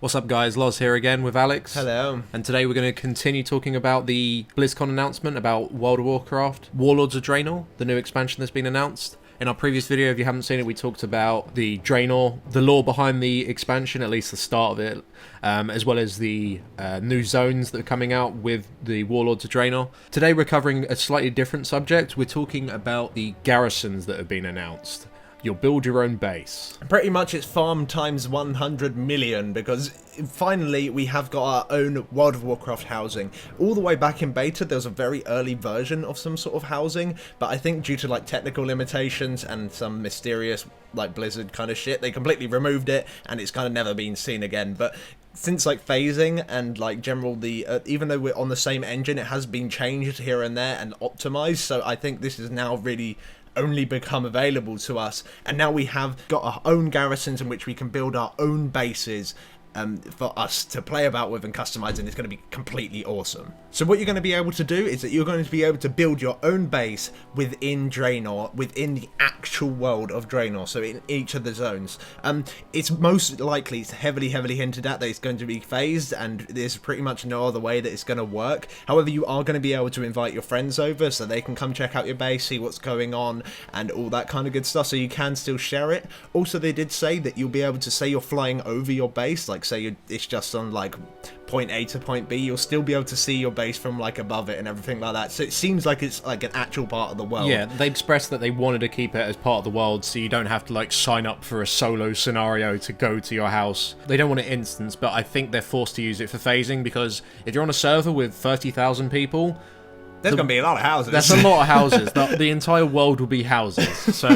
What's up guys, Loz here again with Alex. Hello. And today we're going to continue talking about the Blizzcon announcement about World of Warcraft, Warlords of Draenor, the new expansion that's been announced. In our previous video, if you haven't seen it, we talked about the Draenor, the lore behind the expansion, at least the start of it, as well as the new zones that are coming out with the Warlords of Draenor. Today we're covering a slightly different subject. We're talking about the garrisons that have been announced. You'll build your own base. Pretty much it's farm times 100 million, because finally we have got our own World of Warcraft housing. All the way back in beta there was a very early version of some sort of housing, but I think due to like technical limitations and some mysterious like Blizzard kind of shit, they completely removed it and it's kind of never been seen again. But since like phasing and like general even though we're on the same engine, it has been changed here and there and optimized, so I think this is now really only become available to us, and now we have got our own garrisons in which we can build our own bases for us to play about with and customize, and it's going to be completely awesome. So what you're going to be able to do is that you're going to be able to build your own base within Draenor, within the actual world of Draenor, so in each of the zones. It's most likely, it's heavily hinted at that it's going to be phased, and there's pretty much no other way that it's going to work. However, you are going to be able to invite your friends over so they can come check out your base, see what's going on, and all that kind of good stuff, so you can still share it. Also, they did say that you'll be able to, say you're flying over your base, like say it's just on like point A to point B, you'll still be able to see your base from like above it and everything like that. So it seems like it's like an actual part of the world. Yeah, they expressed that they wanted to keep it as part of the world, so you don't have to like sign up for a solo scenario to go to your house. They don't want an instance, but I think they're forced to use it for phasing, because if you're on a server with 30,000 people, there's going to be a lot of houses. That's a lot of houses. The entire world will be houses. So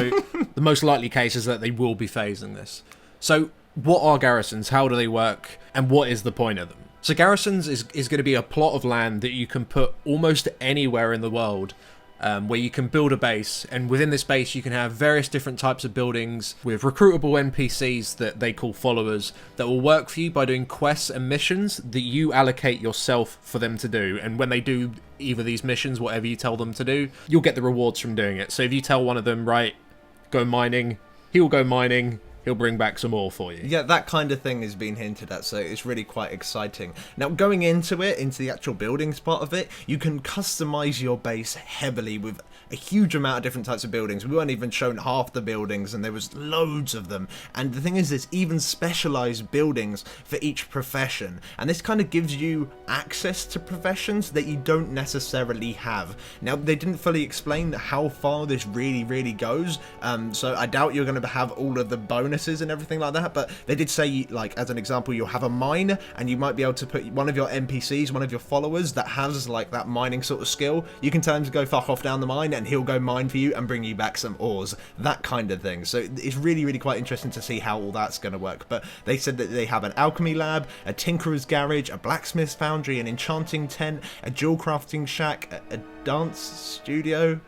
the most likely case is that they will be phasing this. So what are garrisons? How do they work? And what is the point of them? So garrisons is going to be a plot of land that you can put almost anywhere in the world, where you can build a base, and within this base you can have various different types of buildings with recruitable NPCs that they call followers that will work for you by doing quests and missions that you allocate yourself for them to do. And when they do either of these missions, whatever you tell them to do, you'll get the rewards from doing it. So if you tell one of them, right, go mining, he'll go mining, he'll bring back some more for you. Yeah, that kind of thing has been hinted at, so it's really quite exciting. Now, going into the actual buildings part of it, you can customize your base heavily with a huge amount of different types of buildings. We weren't even shown half the buildings, and there was loads of them. And the thing is, there's even specialized buildings for each profession. And this kind of gives you access to professions that you don't necessarily have. Now, they didn't fully explain how far this really goes, so I doubt you're going to have all of the bonuses and everything like that, but they did say, like, as an example, you'll have a mine, and you might be able to put one of your NPCs, one of your followers that has like that mining sort of skill, you can tell him to go fuck off down the mine and he'll go mine for you and bring you back some ores, that kind of thing. So it's really quite interesting to see how all that's going to work. But they said that they have an alchemy lab, a tinkerer's garage, a blacksmith's foundry, an enchanting tent, a jewel crafting shack, a dance studio.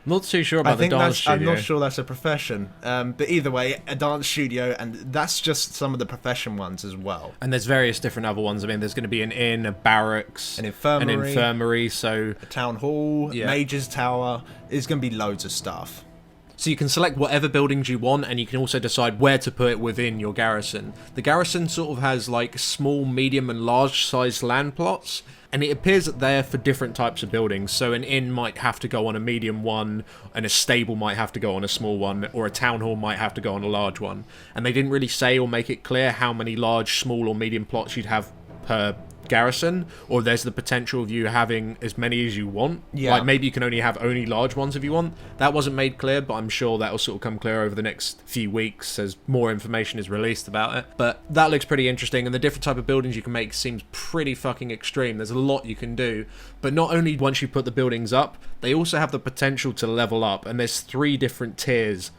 Not too sure about the dance studio. I'm not sure that's a profession, but either way, a dance studio, and that's just some of the profession ones as well. And there's various different other ones. I mean, there's going to be an inn, a barracks, an infirmary, so a town hall, yeah. Mage's Tower. There's going to be loads of stuff. So you can select whatever buildings you want, and you can also decide where to put it within your garrison. The garrison sort of has like small, medium, and large sized land plots, and it appears that they're for different types of buildings. So an inn might have to go on a medium one, and a stable might have to go on a small one, or a town hall might have to go on a large one. And they didn't really say or make it clear how many large, small, or medium plots you'd have per garrison, or there's the potential of you having as many as you want. Yeah. Like maybe you can only have only large ones if you want. That wasn't made clear, but I'm sure that will sort of come clear over the next few weeks as more information is released about it. But that looks pretty interesting, and the different type of buildings you can make seems pretty fucking extreme. There's a lot you can do, but not only once you put the buildings up, they also have the potential to level up, and there's 3 different tiers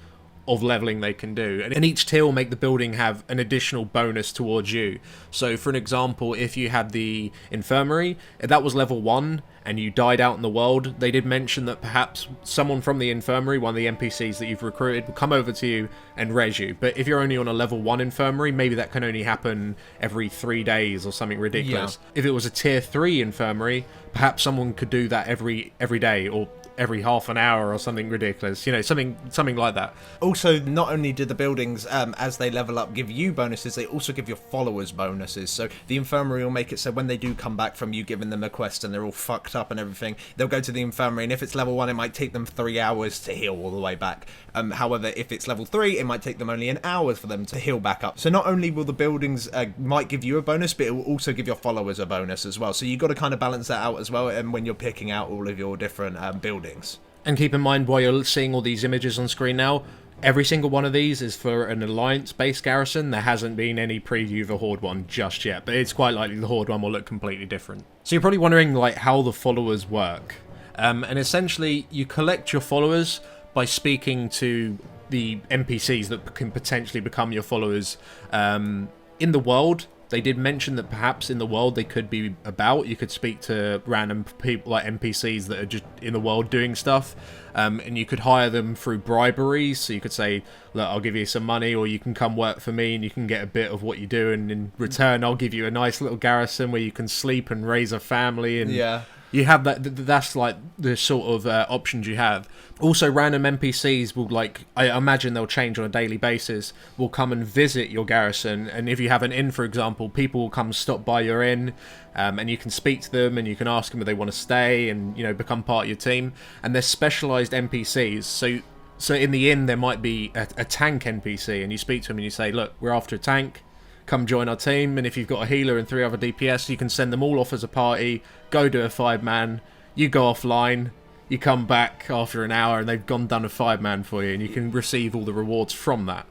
of leveling they can do, and each tier will make the building have an additional bonus towards you. So for an example, if you had the infirmary, if that was level 1 and you died out in the world, they did mention that perhaps someone from the infirmary, one of the NPCs that you've recruited, will come over to you and res you. But if you're only on a level 1 infirmary, maybe that can only happen every 3 days or something ridiculous. Yeah. If it was a tier 3 infirmary, perhaps someone could do that every day, or every half an hour or something ridiculous, you know, something like that. Also, not only do the buildings, as they level up, give you bonuses, they also give your followers bonuses. So the infirmary will make it so when they do come back from you giving them a quest and they're all fucked up and everything, they'll go to the infirmary, and if it's level 1, it might take them 3 hours to heal all the way back. However, if it's level 3, it might take them only an hour for them to heal back up. So not only will the buildings might give you a bonus, but it will also give your followers a bonus as well. So you've got to kind of balance that out as well, and when you're picking out all of your different buildings. And keep in mind, while you're seeing all these images on screen now, every single one of these is for an alliance-based garrison. There hasn't been any preview of a Horde one just yet, but it's quite likely the Horde one will look completely different. So you're probably wondering like how the followers work. And essentially, you collect your followers by speaking to the NPCs that can potentially become your followers in the world. They did mention that perhaps in the world they could be about. You could speak to random people like NPCs that are just in the world doing stuff, and you could hire them through bribery. So you could say, look, I'll give you some money, or you can come work for me and you can get a bit of what you do, and in return I'll give you a nice little garrison where you can sleep and raise a family. And yeah. You have that. That's like the sort of options you have. Also, random NPCs will, like, I imagine they'll change on a daily basis, will come and visit your garrison. And if you have an inn, for example, people will come stop by your inn, and you can speak to them and you can ask them if they want to stay and, you know, become part of your team. And they're specialized NPCs. So in the inn, there might be a tank NPC, and you speak to them and you say, look, we're after a tank. Come join our team, and if you've got a healer and 3 other DPS, you can send them all off as a party, go do a 5-man, you go offline, you come back after an hour and they've done a 5-man for you, and you can receive all the rewards from that.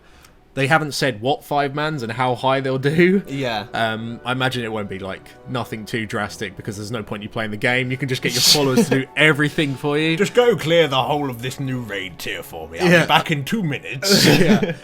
They haven't said what 5-mans and how high they'll do. Yeah. I imagine it won't be like nothing too drastic, because there's no point you playing the game. You can just get your followers to do everything for you. Just go clear the whole of this new raid tier for me. I'll be back in 2 minutes. Yeah.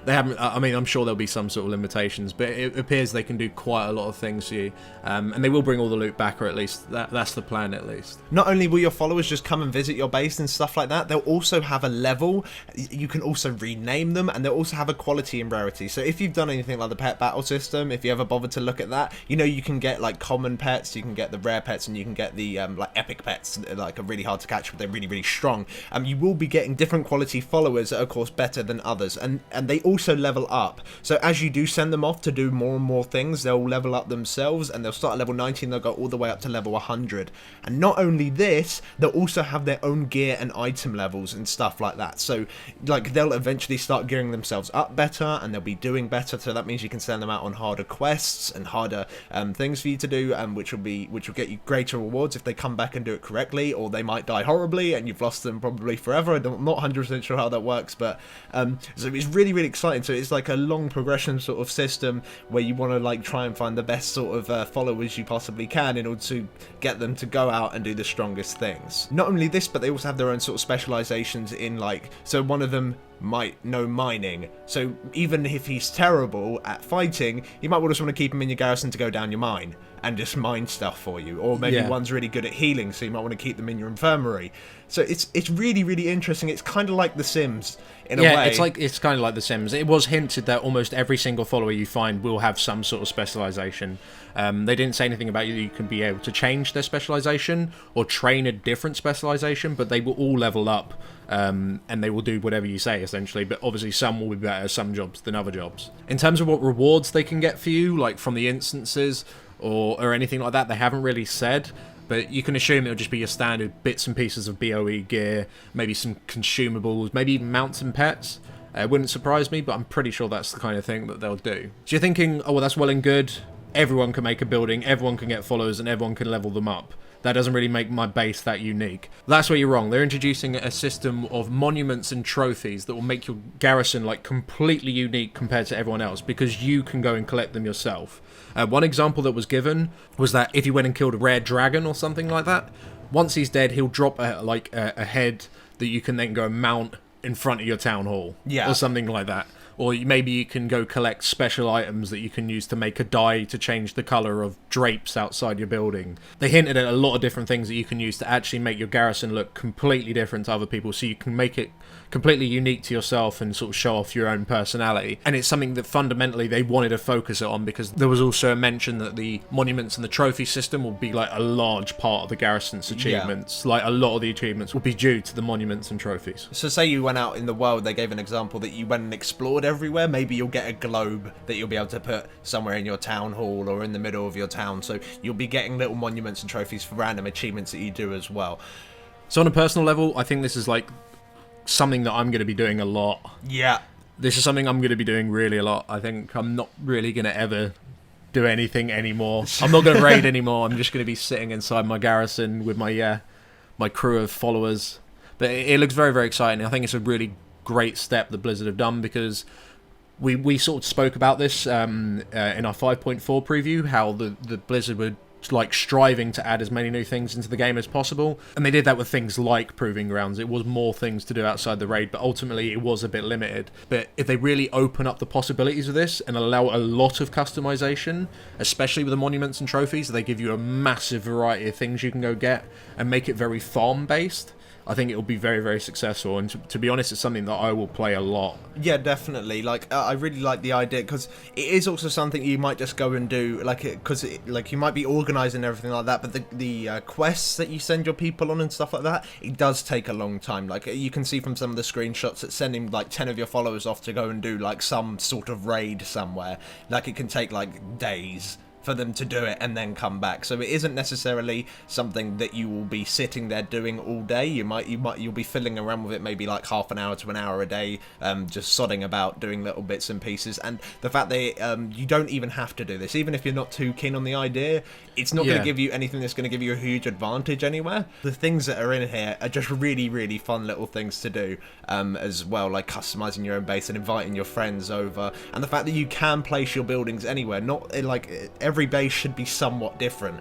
They haven't. I mean, I'm sure there'll be some sort of limitations, but it appears they can do quite a lot of things for you, and they will bring all the loot back, or at least that's the plan, at least. Not only will your followers just come and visit your base and stuff like that, they'll also have a level. You can also rename them, and they'll also have a quality and rarity. So if you've done anything like the pet battle system, if you ever bothered to look at that, you know you can get like common pets, you can get the rare pets, and you can get the like epic pets, like are really hard to catch, but they're really, really strong. You will be getting different quality followers that are, of course, better than others, and they also level up. So as you do send them off to do more and more things, they'll level up themselves, and they'll start at level 90 and they'll go all the way up to level 100. And not only this, they'll also have their own gear and item levels and stuff like that. So like they'll eventually start gearing themselves up better, and they'll be doing better. So that means you can send them out on harder quests and harder things for you to do, which will get you greater rewards if they come back and do it correctly, or they might die horribly and you've lost them probably forever. I'm not 100% sure how that works, but so it's really, really exciting. So it's like a long progression sort of system where you want to like try and find the best sort of followers you possibly can in order to get them to go out and do the strongest things. Not only this, but they also have their own sort of specializations in, like, so one of them might know mining, so even if he's terrible at fighting, you might just want to keep him in your garrison to go down your mine and just mine stuff for you. Or maybe one's really good at healing, so you might want to keep them in your infirmary. So it's really, really interesting. It's kind of like The Sims in a way. Yeah, it's kind of like The Sims. It was hinted that almost every single follower you find will have some sort of specialization. They didn't say anything about you can be able to change their specialization or train a different specialization, but they will all level up, and they will do whatever you say, essentially. But obviously some will be better at some jobs than other jobs. In terms of what rewards they can get for you, like from the instances or anything like that, they haven't really said. But you can assume it'll just be your standard bits and pieces of BOE gear, maybe some consumables, maybe even mounts and pets. It wouldn't surprise me, but I'm pretty sure that's the kind of thing that they'll do. So you're thinking, oh, well, that's well and good. Everyone can make a building, everyone can get followers, and everyone can level them up. That doesn't really make my base that unique. That's where you're wrong. They're introducing a system of monuments and trophies that will make your garrison like completely unique compared to everyone else, because you can go and collect them yourself. One example that was given was that if you went and killed a rare dragon or something like that, once he's dead, he'll drop a head that you can then go and mount in front of your town hall, or something like that. Or maybe you can go collect special items that you can use to make a dye to change the colour of drapes outside your building. They hinted at a lot of different things that you can use to actually make your garrison look completely different to other people, so you can make it completely unique to yourself and sort of show off your own personality. And it's something that fundamentally they wanted to focus it on, because there was also a mention that the monuments and the trophy system will be like a large part of the garrison's achievements. Like a lot of the achievements will be due to the monuments and trophies. So say you went out in the world, they gave an example that you went and explored everywhere, maybe you'll get a globe that you'll be able to put somewhere in your town hall or in the middle of your town, so you'll be getting little monuments and trophies for random achievements that you do as well. So on a personal level, I think this is like something that I'm going to be doing a lot. Yeah. This is something I'm going to be doing really a lot. I think I'm not really going to ever do anything anymore. I'm not going to raid anymore. I'm just going to be sitting inside my garrison with my my crew of followers. But it looks very, very exciting. I think it's a really great step that Blizzard have done, because we sort of spoke about this in our 5.4 preview, how the Blizzard were like striving to add as many new things into the game as possible, and they did that with things like Proving Grounds. It was more things to do outside the raid, but ultimately it was a bit limited. But if they really open up the possibilities of this and allow a lot of customization, especially with the monuments and trophies, they give you a massive variety of things you can go get and make it very farm based, I think it will be very, very successful, and to be honest, it's something that I will play a lot. Yeah, definitely. Like, I really like the idea, because it is also something you might just go and do, like, because like you might be organising everything like that, but the quests that you send your people on and stuff like that, it does take a long time. Like, you can see from some of the screenshots that sending like 10 of your followers off to go and do like some sort of raid somewhere, like it can take like days for them to do it and then come back. So it isn't necessarily something that you will be sitting there doing all day. You'll be fiddling around with it maybe like half an hour to an hour a day, just sodding about doing little bits and pieces. And the fact that you don't even have to do this, even if you're not too keen on the idea, it's not going to give you anything that's going to give you a huge advantage anywhere. The things that are in here are just really, really fun little things to do as well, like customizing your own base and inviting your friends over, and the fact that you can place your buildings anywhere. Not like every base should be somewhat different,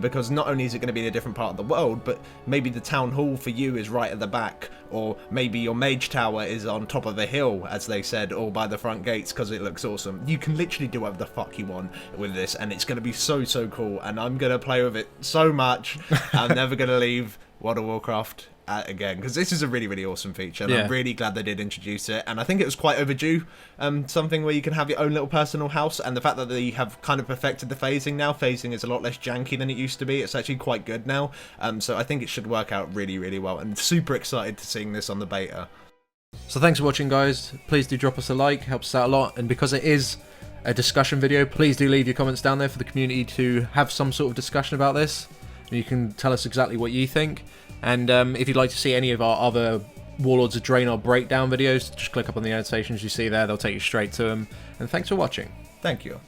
because not only is it going to be in a different part of the world, but maybe the town hall for you is right at the back, or maybe your mage tower is on top of a hill, as they said, or by the front gates because it looks awesome. You can literally do whatever the fuck you want with this, and it's going to be so, so cool, and I'm going to play with it so much. I'm never going to leave World of Warcraft again, because this is a really, really awesome feature, and I'm really glad they did introduce it, and I think it was quite overdue. Something where you can have your own little personal house, and the fact that they have kind of perfected the phasing now. Phasing is a lot less janky than it used to be. It's actually quite good now, so I think it should work out really, really well, and super excited to seeing this on the beta. So thanks for watching, guys. Please do drop us a like, helps us out a lot, and because it is a discussion video, please do leave your comments down there for the community to have some sort of discussion about this. You can tell us exactly what you think. And if you'd like to see any of our other Warlords of Draenor breakdown videos, just click up on the annotations you see there. They'll take you straight to them. And thanks for watching. Thank you.